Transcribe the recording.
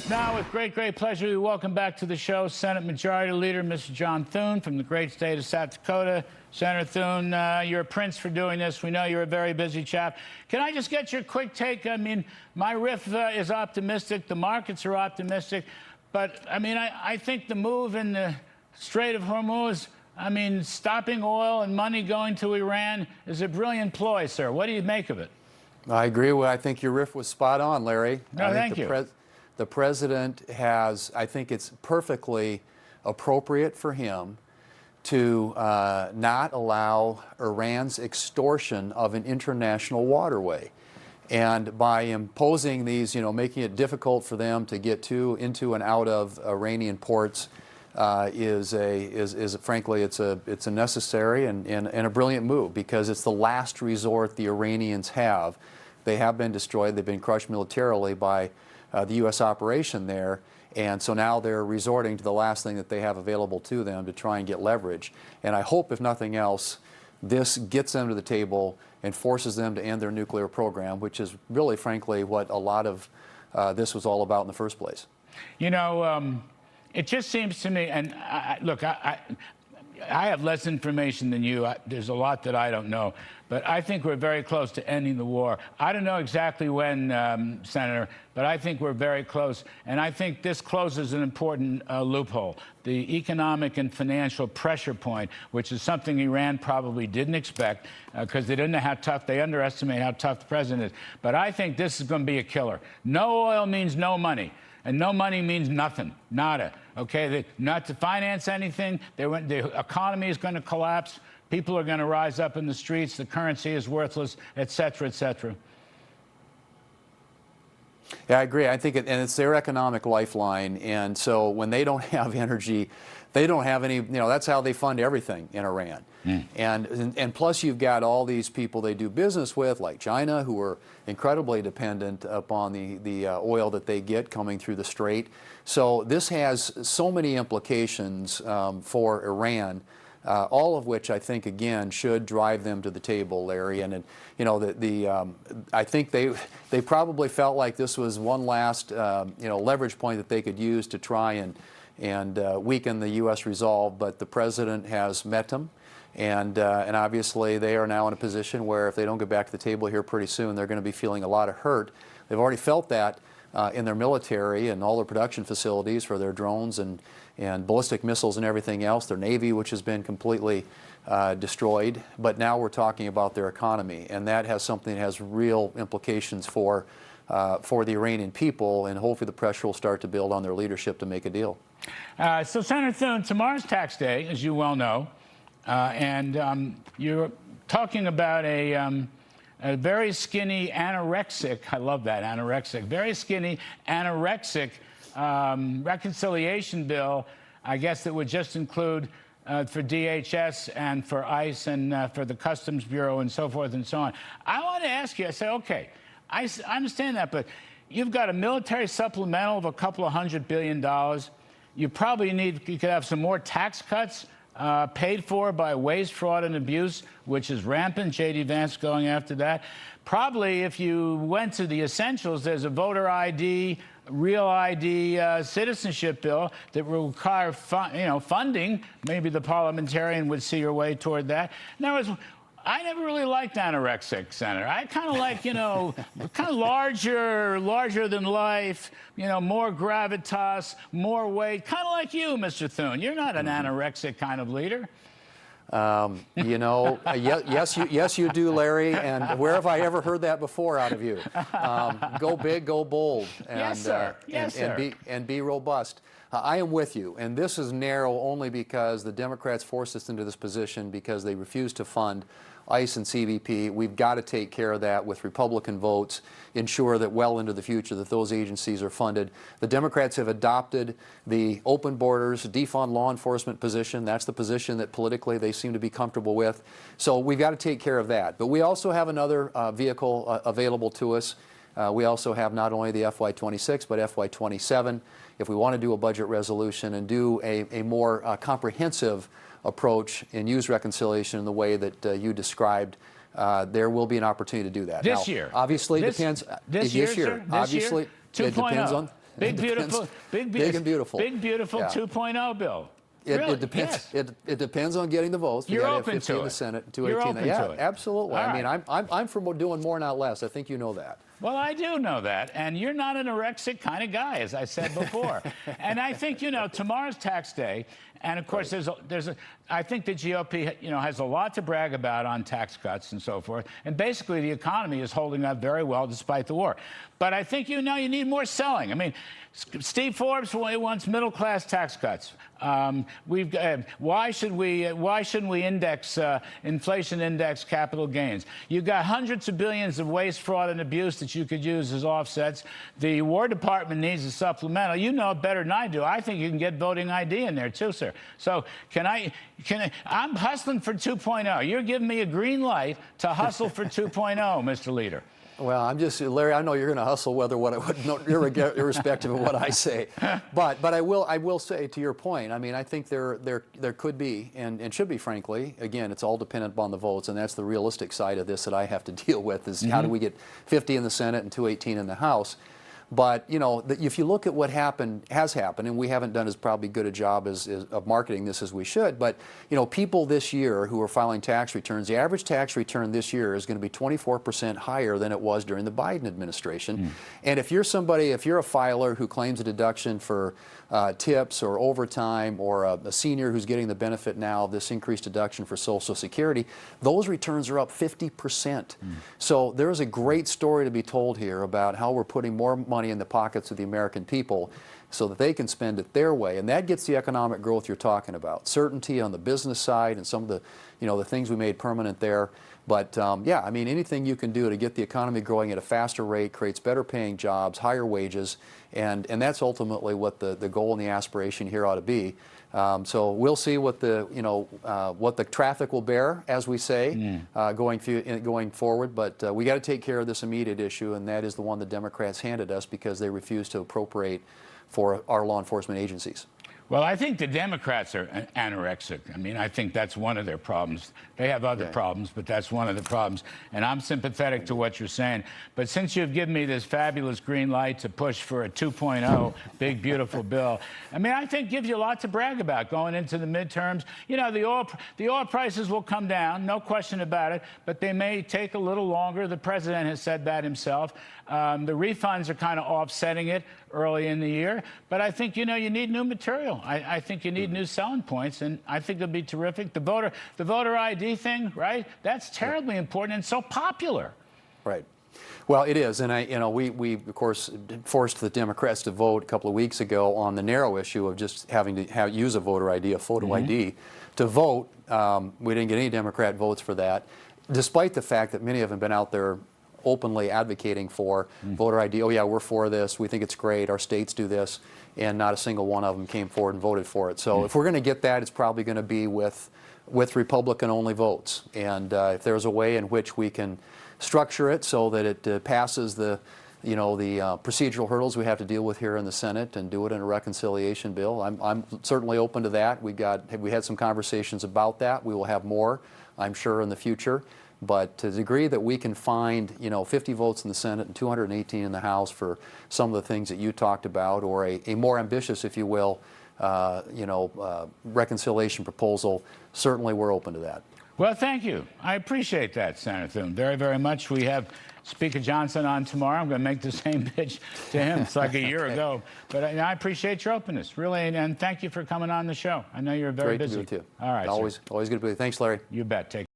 Now, with great pleasure, we welcome back to the show Senate Majority Leader Mr. John Thune from the great state of South Dakota. Senator Thune, you're a prince for doing this. We know you're a very busy chap. Can I just get your quick take? I mean, my riff is optimistic. The markets are optimistic. But, I mean, I think the move in the Strait of Hormuz, I mean, stopping oil and money going to Iran is a brilliant ploy, sir. What do you make of it? I agree. I think your riff was spot on, Larry. No, thank you. The president has, I think it's perfectly appropriate for him to not allow Iran's extortion of an international waterway. And by imposing these, making it difficult for them to get to, into and out of Iranian ports is frankly, it's a necessary and a brilliant move, because it's the last resort the Iranians have. They have been destroyed. They've been crushed militarily by the U.S. operation there, and so now they're resorting to the last thing that they have available to them to try and get leverage. And I hope, if nothing else, this gets them to the table and forces them to end their nuclear program, which is really, frankly, what a lot of this was all about in the first place. It just seems to me, and look, I have less information than you. There's a lot that I don't know. But I think we're very close to ending the war. I don't know exactly when, Senator, but I think we're very close. And I think this closes an important loophole, the economic and financial pressure point, which is something Iran probably didn't expect, because they didn't know how tough, they underestimate how tough the president is. But I think this is going to be a killer. No oil means no money. And no money means nothing, nada. Okay, not to finance anything. The economy is going to collapse. People are going to rise up in the streets. The currency is worthless, et cetera, et cetera. Yeah, I agree. I think and it's their economic lifeline. And so when they don't have energy, they don't have any, that's how they fund everything in Iran. And plus you've got all these people they do business with, like China, who are incredibly dependent upon the oil that they get coming through the Strait. So this has so many implications for Iran, all of which I think, again, should drive them to the table, Larry. And I think they probably felt like this was one last leverage point that they could use to try and weaken the U.S. resolve. But the president has met them. And obviously they are now in a position where if they don't get back to the table here pretty soon, they're going to be feeling a lot of hurt. They've already felt that in their military and all their production facilities for their drones and ballistic missiles and everything else, their Navy, which has been completely destroyed. But now we're talking about their economy, and that has something that has real implications for the Iranian people, and hopefully the pressure will start to build on their leadership to make a deal. So, Senator Thune, tomorrow's tax day, as you well know. And you're talking about a very skinny anorexic, I love that, anorexic, very skinny anorexic reconciliation bill, I guess that would just include for DHS and for ICE and for the Customs Bureau and so forth and so on. I want to ask you, I say, okay, I understand that, but you've got a military supplemental of a couple of $100 billion. You could have some more tax cuts. Paid for by waste, fraud, and abuse, which is rampant. J.D. Vance going after that. Probably if you went to the essentials, there's a voter ID, real ID citizenship bill that will require funding. Maybe the parliamentarian would see your way toward that. In other words, I never really liked anorexic, Senator. I kind of like, kind of larger than life, more gravitas, more weight, kind of like you, Mr. Thune. You're not an anorexic kind of leader. Yes, you do, Larry. And where have I ever heard that before out of you? Go big, go bold, and, yes, sir. Yes, sir. And be robust. I am with you, and this is narrow only because the Democrats forced us into this position because they refused to fund ICE and CBP. We've got to take care of that with Republican votes, ensure that well into the future that those agencies are funded. The Democrats have adopted the open borders, defund law enforcement position. That's the position that politically they seem to be comfortable with. So we've got to take care of that. But we also have another vehicle available to us. We also have not only the FY26, but FY27. If we want to do a budget resolution and do a more comprehensive approach and use reconciliation in the way that you described, there will be an opportunity to do that. This year. Obviously, this depends. This year, sir? Obviously, this year? it depends on. Big, beautiful, big and beautiful. Big, beautiful 2.0 bill. Really? It depends. Yes. It depends on getting the votes. You're got open 50 to in the it. Senate, You're 218. open Yeah, to it. absolutely. All I mean, right. I'm for doing more, not less. I think you know that. Well, I do know that, and you're not an anorexic kind of guy, as I said before. And I think, you know, tomorrow's tax day, and of course, I think the GOP, you know, has a lot to brag about on tax cuts and so forth. And basically, the economy is holding up very well despite the war. But I think, you know, you need more selling. I mean, Steve Forbes wants middle-class tax cuts. Why shouldn't we index inflation index capital gains? You've got hundreds of billions of waste, fraud, and abuse that you could use as offsets. The War Department needs a supplemental. You know it better than I do. I think you can get voting ID in there too, sir. So I'm hustling for 2.0. You're giving me a green light to hustle for 2.0, Mr. Leader. Well, I'm just, Larry, I know you're going to hustle irrespective of what I say. But I will say, to your point, I mean, I think there could be, and should be, frankly, again, it's all dependent upon the votes, and that's the realistic side of this that I have to deal with, is how do we get 50 in the Senate and 218 in the House? But, you know, if you look at what has happened, and we haven't done as probably good a job of marketing this as we should, but, you know, people this year who are filing tax returns, the average tax return this year is going to be 24% higher than it was during the Biden administration. And if you're a filer who claims a deduction for tips or overtime, or a senior who's getting the benefit now of this increased deduction for Social Security, those returns are up 50%. So there's a great story to be told here about how we're putting more money in the pockets of the American people so that they can spend it their way, and that gets the economic growth you're talking about. Certainty on the business side and some of the, you know, the things we made permanent there. But yeah, I mean, anything you can do to get the economy growing at a faster rate creates better paying jobs, higher wages, and that's ultimately what the goal and the aspiration here ought to be. So we'll see what the traffic will bear, as we say, going forward. But we got to take care of this immediate issue, and that is the one the Democrats handed us because they refused to appropriate for our law enforcement agencies. Well, I think the Democrats are anorexic. I mean, I think that's one of their problems. They have other problems, but that's one of the problems. And I'm sympathetic to what you're saying. But since you've given me this fabulous green light to push for a 2.0 big, beautiful bill, I mean, I think gives you a lot to brag about going into the midterms. You know, the oil prices will come down, no question about it, but they may take a little longer. The president has said that himself. The refunds are kind of offsetting it early in the year. But I think, you know, you need new material. I think you need new selling points, and I think it'll be terrific. The voter ID thing, right? That's terribly important and so popular. Right. Well, it is, and we of course forced the Democrats to vote a couple of weeks ago on the narrow issue of just having to use a voter ID, a photo ID, to vote. We didn't get any Democrat votes for that, despite the fact that many of them have been out there openly advocating for voter ID. Oh yeah, we're for this. We think it's great. Our states do this, and not a single one of them came forward and voted for it. So if we're going to get that, it's probably going to be with Republican-only votes. And if there's a way in which we can structure it so that it passes the procedural hurdles we have to deal with here in the Senate and do it in a reconciliation bill, I'm certainly open to that. We had some conversations about that. We will have more, I'm sure, in the future. But to the degree that we can find, 50 votes in the Senate and 218 in the House for some of the things that you talked about, or a more ambitious, if you will, reconciliation proposal, certainly we're open to that. Well, thank you. I appreciate that, Senator Thune, very, very much. We have Speaker Johnson on tomorrow. I'm going to make the same pitch to him. It's like a year ago. But I appreciate your openness, really, and thank you for coming on the show. I know you're very busy. Great to be with you. All right, always good to be with you. Thanks, Larry. You bet. Take